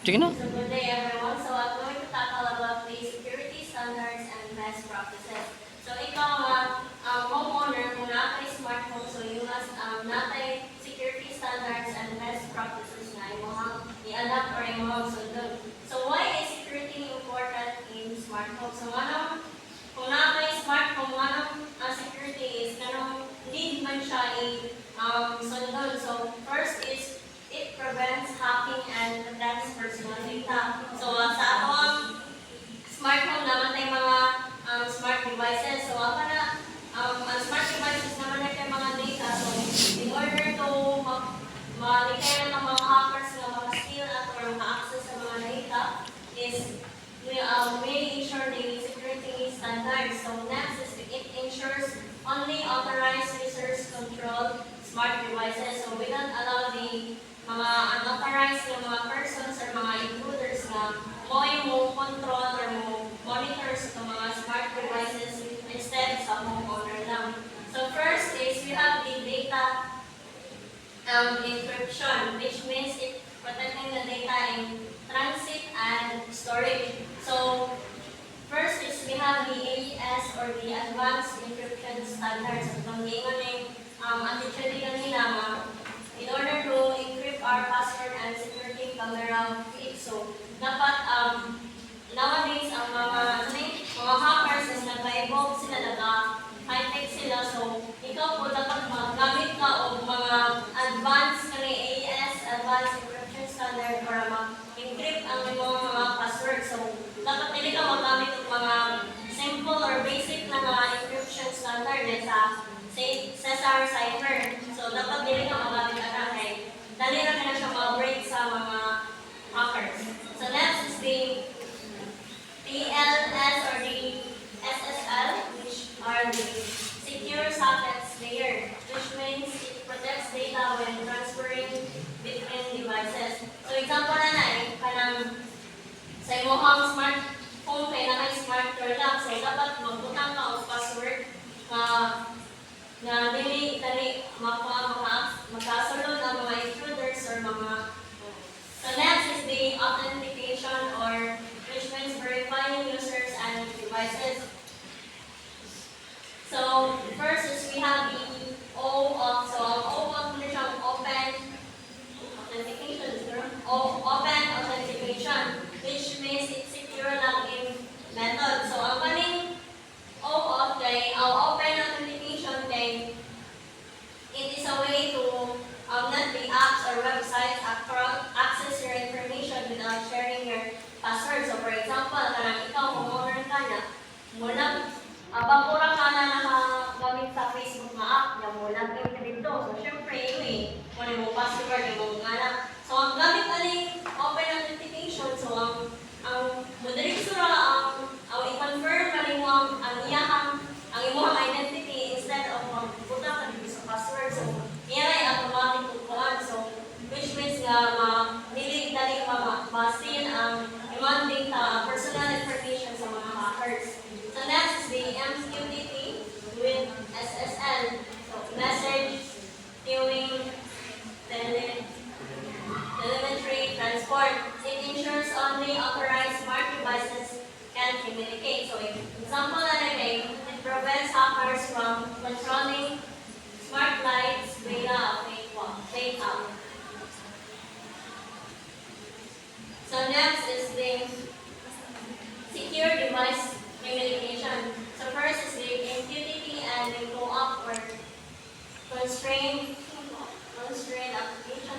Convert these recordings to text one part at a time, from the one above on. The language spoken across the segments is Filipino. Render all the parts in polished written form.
Sige na. So good day everyone. So I'm going to tackle about the security standards and best practices. So ikaw nga, homeowner, kung nakay smart home, so you must nakay security standards and best practices na imo i-adapt or imo sundon. So why is security important in smart home? So kung nakay smart home, security is need man siya sundon. So first is it prevents hacking and protects personal data. So sa atong smart home naman tayo mga smart devices. So ang smart devices naman na tayo mga data. So in order to malikay ng mga hackers na maka-steal at or maka-access sa mga data is we ensure the security standards. So next is it ensures only authorized users control smart devices. So we don't allow the mga unauthorized na mga persons or mga intruders na mo control or mo monitor sa mga smart devices instead sa homeowner lang. So first is we have the data encryption, which means it protecting the data in transit and storage. So first is we have the AES or the Advanced Encryption Standards. Itong giingon ng attitude kanina in order to encrypt our password and security camera feed. So, dapat nowadays ang mga hackers is nag-evolve sila, nag-high-tech sila. So, ikaw po dapat magamit ka o mga advanced AES, Advanced Encryption Standard para ma-encrypt ang mga password. So, dapat hindi ka magamit ng mga simple or basic na mga encryption standard sa Cesar cipher. So, dapat dili ka magamit ka kay dali na kaya siya ma-break sa mga hackers. So, next is the TLS or the SSL, which are the Secure Sockets Layer, which means it protects data when transferring between devices. So, example na kanang sa imong smartphone kay na smart door lock. So, dapat magbutang ka og password na dili makasulod ang mga intruders or mga. So next is the authentication or which means verifying users and devices. So first is we have the OAuth. So ang OAuth na siyang open authentication, which means it's secure login method. So ang kaning OAuth kay open authentication kay it is a way to let the apps or websites access your information without sharing your password. So for example, kanang ikaw homeowner ka na, mula bakura ka na nakagamit sa Facebook na app, na mula ka dito. So syempre yun muna mo password, mo ngana. So ang gamit na open authentication, so ang madaling sura ang i-confirm na mo ang imong identity instead of magbuta ka dito sa password. So iya ay automatic tukuan. So which means nga dili dali ma-steal ang imong data, personal information sa mga hackers. So next is the MQTT with SSL. So message, queuing, telemetry, transport. It ensures only authorized smart devices can communicate. So example na it prevents hackers from controlling smart lights via fake out. So next is the secure device communication. So first is the MQTT and the co-op or constrained application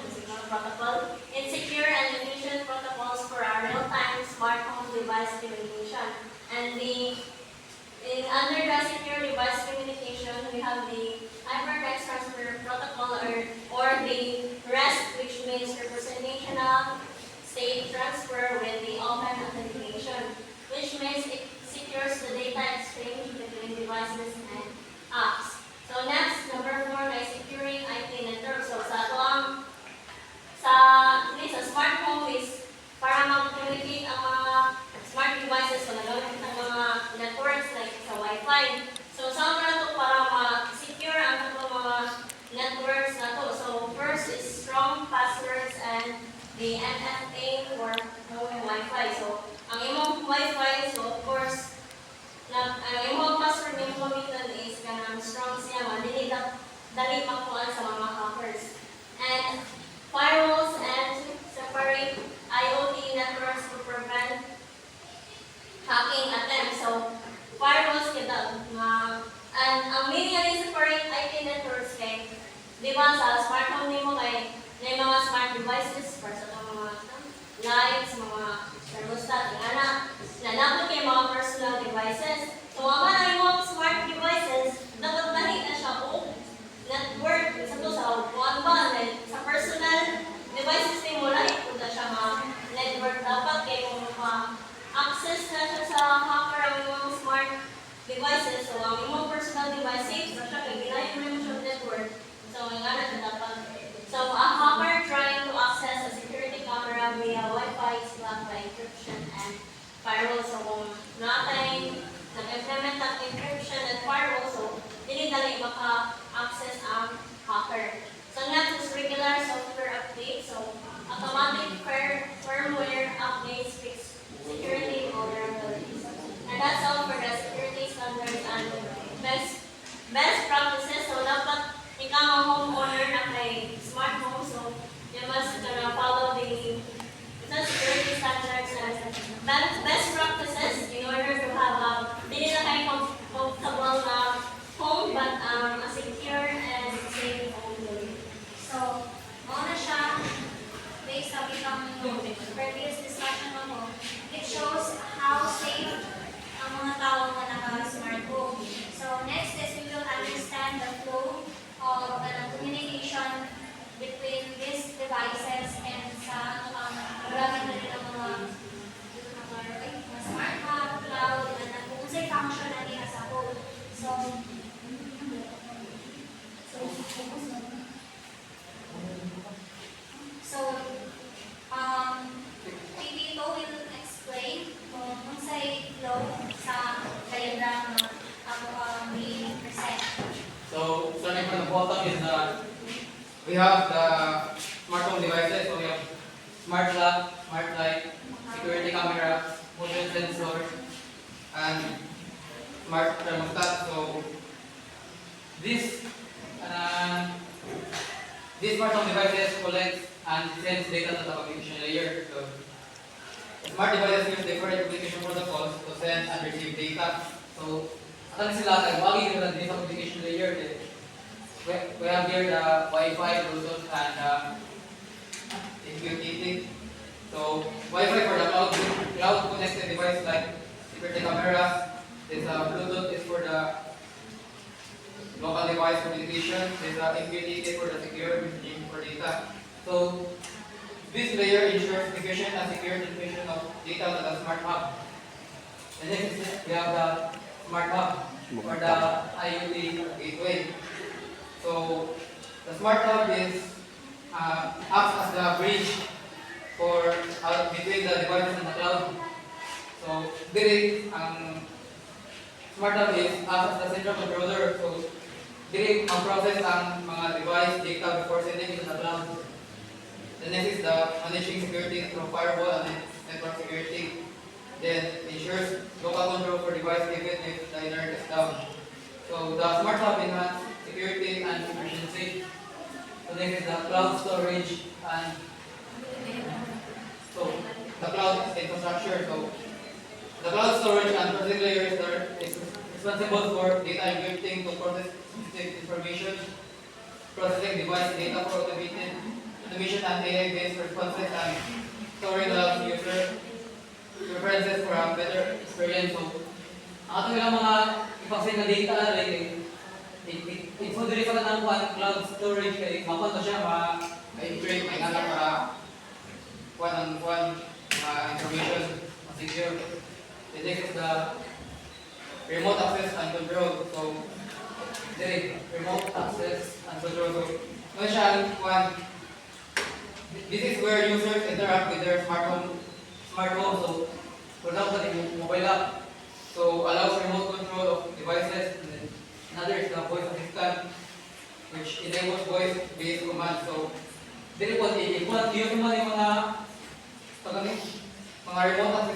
protocol. It's secure and efficient protocols for our real-time smart home device communication. And under the secure device communication, we have the hypertext transfer protocol or the REST, which means representational state transfer with the open authentication, which means it secures the data exchange between devices and apps. So next, number 4 is securing IP network. So sa smart home is para mag-communicate ang mga smart devices. So nagamit ng mga networks like sa Wi-Fi. So saan na ito para ma-secure ang mga networks na to. So first is strong passwords and the MFA or home Wi-Fi. So, ang imong Wi-Fi, so of course, ang imong password na imong gamiton is kanang strong siya, dili dali makuhaan sa mga hackers. And firewalls and separate IoT networks to prevent hacking attempts. So, firewalls kita and ang meaning ng separate IT networks kay di ba sa smart home nimo kay may mga smart devices para sa mga lights, mga thermostat, nanapot kay mga personal devices. So, ang mga imong smart devices, dapat dali na siya o network. Sa to sa kuan ba, sa personal devices nimo lahi po na siya network. Dapat kay kung access na siya sa hacker ang imong smart devices. So, ang imong personal device safe na siya kay ginahin mo siya network. So, nga na siya dapat. So, a hacker trying to access a security camera via Wi-Fi is blocked by encryption and firewall. So, kung nag-implement ng encryption and firewall, so, hindi dali maka-access ang hacker. So, next is regular software update. So, automatic firmware updates fix security vulnerabilities. And that's all for the security standards and best practices. So, dapat ikaw ang homeowner na kay smart home, so you must follow the security standards and best practices in order to have hindi na kayo comfortable na home, but a secure and safe home to live. So, mauna siya, based on itong previous discussion mo, it shows how safe ang mga tao na naka-smart home. So, next is we will understand the flow of communication between these devices and sa maraming na nila mga smart hub, cloud, and kung sa'y function na niya sa home. Tito will explain kung sa'y flow sa diagram na ako present. So, starting from the bottom is we have the smart home devices. So we have smart lock, smart light, security camera, motion sensor, and smart thermostat. So these smart home devices collect and sends data to the communication layer. So smart devices use different communication protocols to send and receive data. So ang sila kay wagi na din sa communication layer. We have here the Wi-Fi, Bluetooth, and MQTT. So Wi-Fi for the cloud connected device like security cameras. This Bluetooth is for the local device communication. This MQTT for the secure messaging for data. So this layer ensures efficient and secure transmission of data to the smart hub. And next we have the smart hub for the IoT gateway. So the smart hub is acts as the bridge for between the devices and the cloud. So diri ang smart hub is acts as the central controller. So diri ang process ang mga device data before sending it to the cloud. The next is the managing security through firewall and network security. Then ensures local control for device even if the internet is down. So the smart hub enhances security and efficiency. So next is the cloud storage and so the cloud infrastructure. So the cloud storage and processing layer is responsible for data encrypting to process sensitive information, processing device data for automation and AI-based responses, and storing the user preferences for a better experience. So, ang ato nilang mga ipaksin na data like info diri sa kanang cloud storage kay mapan to siya ma-encrypt may ngala para kuan information secure. The next is the remote access and control. So, diri remote access and control. So, ano siya ang kuan. This is where users interact with their smart home. So, for example, the mobile app, so allows remote control of devices. And then another is the voice assistant, which enables voice-based commands. So Dili po, use mo yung mga remote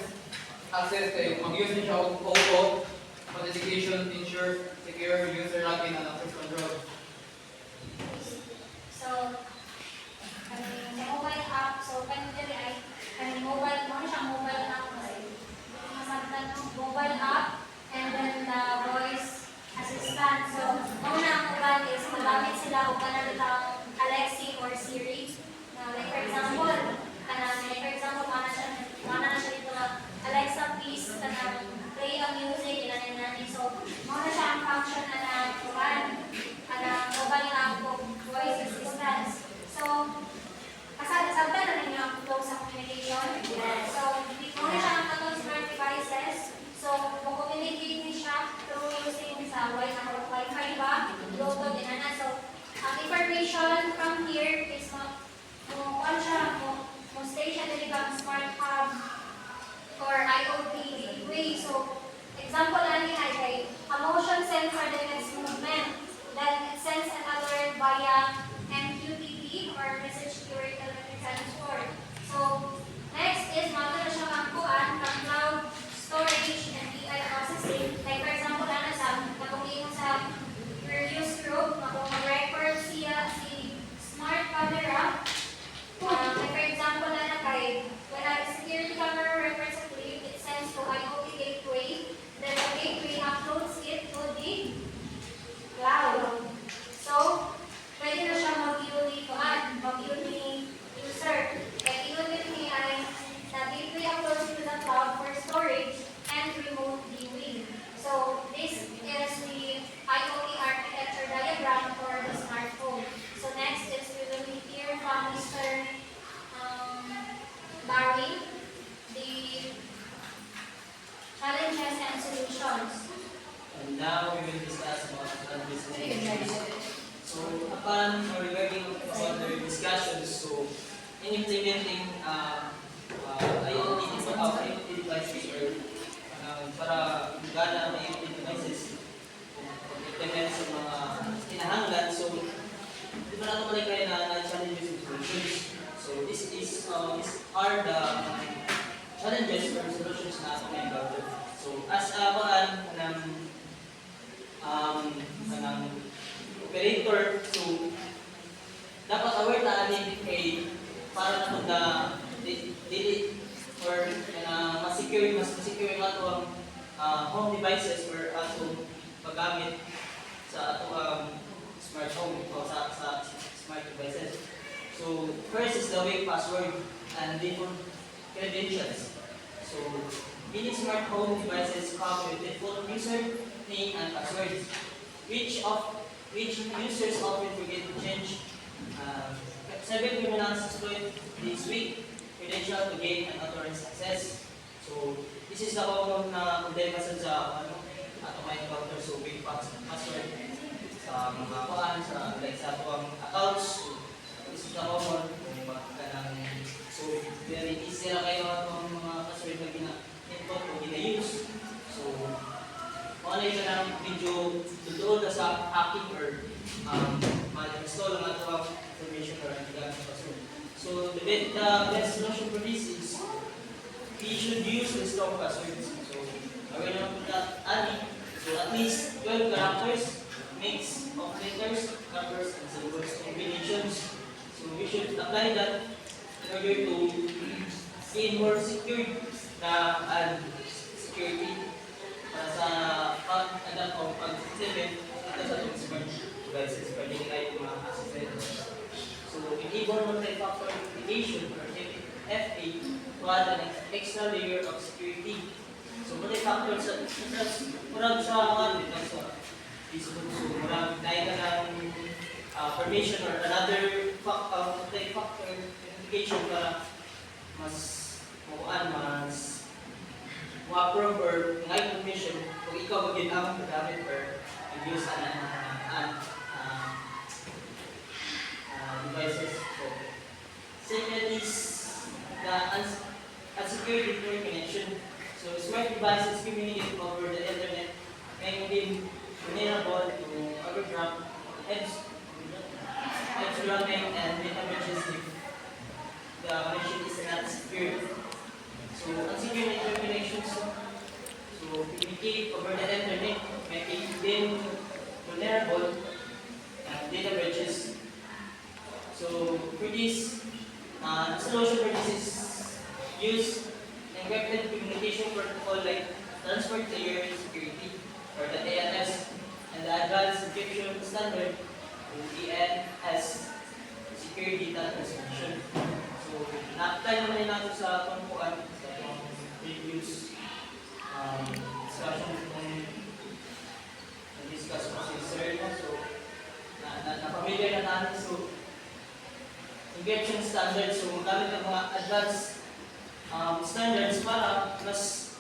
access kayo. Mag-use niyo siya og OAuth, authentication, ensure, secure, user login, and access control. So, sa mobile app, so kani diri ay mobile mo siya mobile app kasi masabtan no mobile app and then the voice assistant. So, una ang mobile is magamit sila og kanang Alexi or Siri. Like for example, mana na siya dito na Alexa please play a music inani. So, mo na siya ang function na mobile app o voice assistant. So, sabta na ninyo ang flow sa communication. So, mo na siya ang katong smart devices. So, mag-communicate ni siya through using sa Wi-Fi ba, Bluetooth, inana. So, ang information from here is mo station na libang smart hub or IoT gateway. So, example ani ay kay a motion sensor detects movement. Then it sends an alert via MQTT or message query telemetry transport. So, next is mga na siya kangkuan from cloud storage and AI processing. Like for example, katong sa reviews group, mag-record siya si smart camera. Like for example, when a security camera records a clip, it sends to IoT gateway. Then the gateway uploads it to the cloud. So, pwede na siya mag-view ni user. Kaya i-view ni ay the gateway uploads to the cloud for storage and remote viewing. So, this is the IoT architecture diagram for the smartphone. So, next is we will hear from Mr. Barry, the challenges and solutions. And now we will discuss about business. So upon or regarding about the discussions, so in implementing IoT devices or para gana ang IoT devices, implement sa mga kinahanglan. So di ba natin malay na challenges and solutions. So this are the challenges or solutions na ato may encounter. So as ng operator, so dapat aware na kay para na na dili or mas secure ato ang home devices or ato paggamit sa ato smart home o sa smart devices. So first is the weak password and default credentials. So many smart home devices come with default user name and passwords, which users often forget to change. Several criminals exploit this weak credential to gain unauthorized access. So this is the common na problema sa ato may encounter. So weak password sa mga kuan sa ato accounts. This is the common so very easy na kayo ang mga password na gina-input o gina-use. So ano yung kanang video doon na sa hacking or ma-install ang ato information or ang gamit password. So the best solution for this is we should use the strong passwords. So aware naman po na so at least 12 characters, mix of letters, numbers, and symbols combinations. So we should apply that in order to gain more secure and security para sa pag-adapt o pag-implement ito sa itong smart devices para hindi kayo mga assistants. So enable multi-factor authentication or FA to add an extra layer of security. So multi-factor sa murag sa Facebook. So murag dahil ka ng permission or another multi-factor authentication para mas ma-approve or may permission kung ikaw mag-ginamit gamit or use devices. So, second is the unsecured internet connection. So smart devices communicate over the internet may be vulnerable to overdraft, edge running, and data breaches if the connection is not secure. So, unsecure network connections, so communicate over the internet, making them vulnerable and data breaches. So, for this, the solution for this is use encrypted communication protocol like transport layer security or the ANS and the advanced encryption standard ENS secure data transmission. So, na-apply naman natin sa pampuan sa previous discussion kung na-discuss ko si Sir. So, na-familiar na natin. So, encryption standards. So, gamit ang mga advanced standards para mas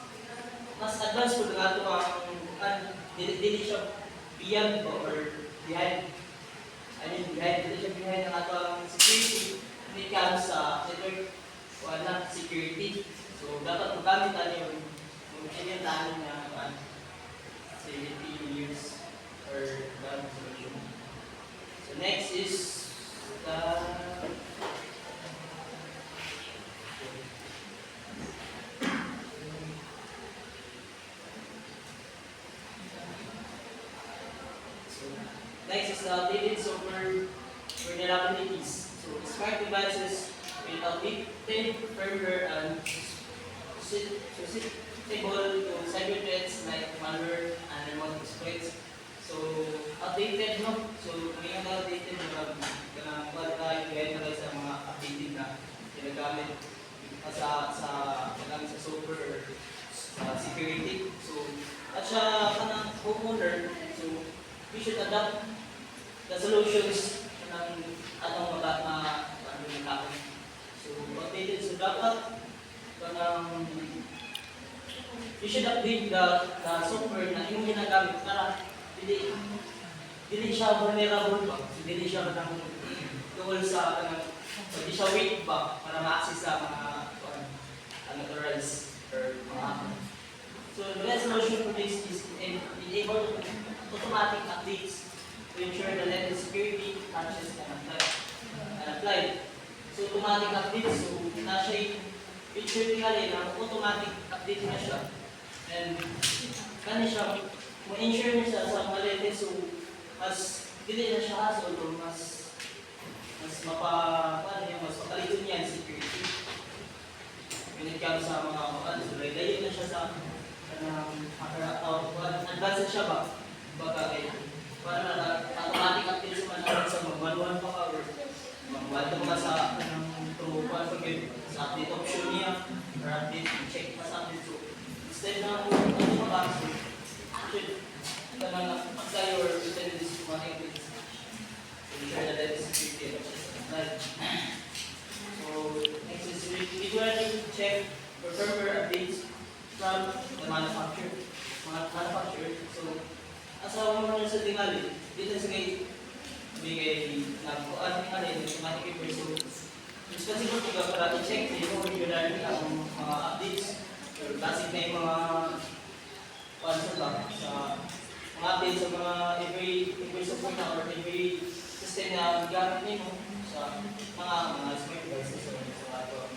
advanced po nga ito ang dili siya beyond or behind. Dili siya behind ang ato ang security when it comes sa network security. So, dapat magamit tayo yung inyong tayo na security use or gamit solution. So, next is the next is the updated software vulnerabilities. So, smart devices with outdated firmware and susceptible to cyber threats like malware and remote exploits. So, outdated, no? So, may outdated na qualify kaya na sa mga updated na ginagamit sa software or sa security. So, at siya kanang homeowner, so, we should adapt the solutions ng atong mga so, updated. So, dapat you should update the software na yung ginagamit para dili siya vulnerable ba? So, dili siya tungkol sa hindi siya weak ba para ma-access sa mga unauthorized or mga so, the best solution for this is enable automatic updates to ensure the level security patches can apply. So, automatic updates, so na siya feature tingali na automatic update na siya. And kani siya, ma-ensure niya siya sa mga latest, so mas dili na siya hassle o mas mapalitin niya ang security. When it comes sa mga so layo na siya sa advanced siya ba? Baka para na automatic update sa mag-1-1 pa ka or mag-1 pa sa through sa update option niya or update, check pa sa update. So, instead na so, should apply or send this to money updates to ensure that that is security. So, next is regularly check for firmware updates from the manufacturer. So, asawa mo na sa tingali, dito sa bigay nagkuhan tingali, automatic repair. So, responsible ka para i-check nyo regularly ang mga updates or basic na yung mga sa mga updates sa mga every support na or every system na gamit nyo sa mga smart devices or sa ato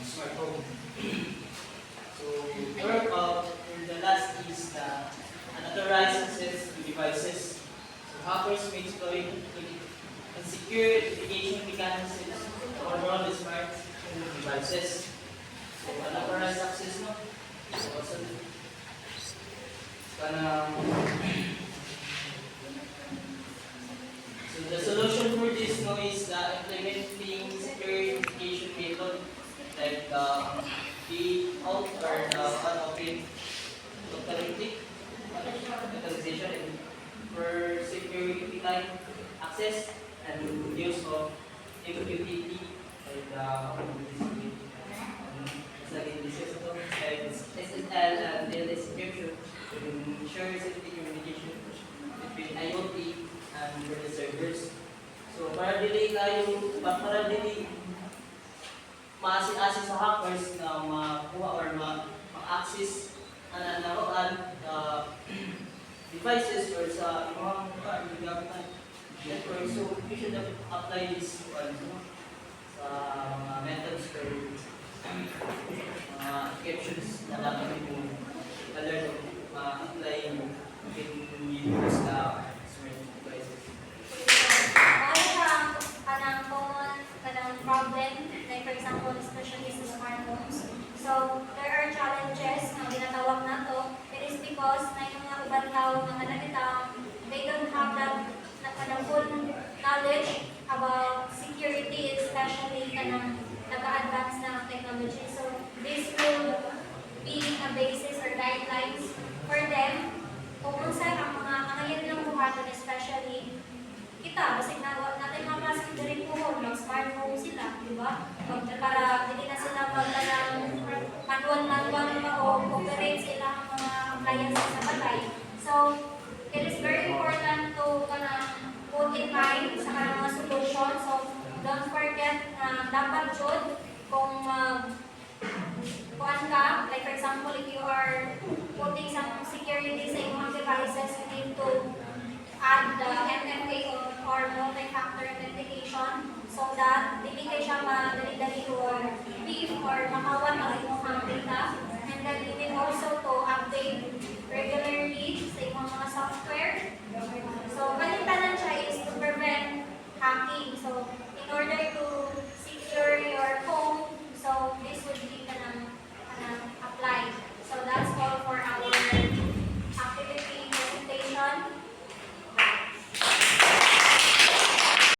smartphone. So, the last is the unauthorized access to devices. So, hackers may exploit insecure identification mechanisms to overall the smart devices. So, unauthorized access, no? So, also, so the solution for this, no, is implementing secure identification method like the out or the unopened authorization for security time access and use of MQTT like SSL and DNS encryption to ensure safety communication between IoT and the servers. So para dili ma-assist sa hackers na makuha or ma-access naroon devices or sa mga gamitan network. So, you should apply this mga methods or mga captions na dapat mo alert o ma-apply in use na smart devices. Ano siya kanang common kanang problem, like for example, especially sa smart homes. So, there are challenges na ginatawag na to. It is because na yung mga ibang tao mga nakita, they don't have that full knowledge about security, especially kanang naka-advance na technology. So, this will be a basis or guidelines for them kung unsa ang mga kangayan lang buhaton, especially kita, basig na natin mga klaseng diri po, mag-smart home sila, di ba? Para hindi na sila manual pa o operate sila ang mga appliances sa balay. So, it is very important to put in mind sa mga solution. So, don't forget na dapat jud kung kuan ka, like for example, if you are putting some security sa inyong devices, you need to add the MFA or multi-factor authentication so that hindi kayo siya madali-dali or thief or makawan ang inyong data. And then, you will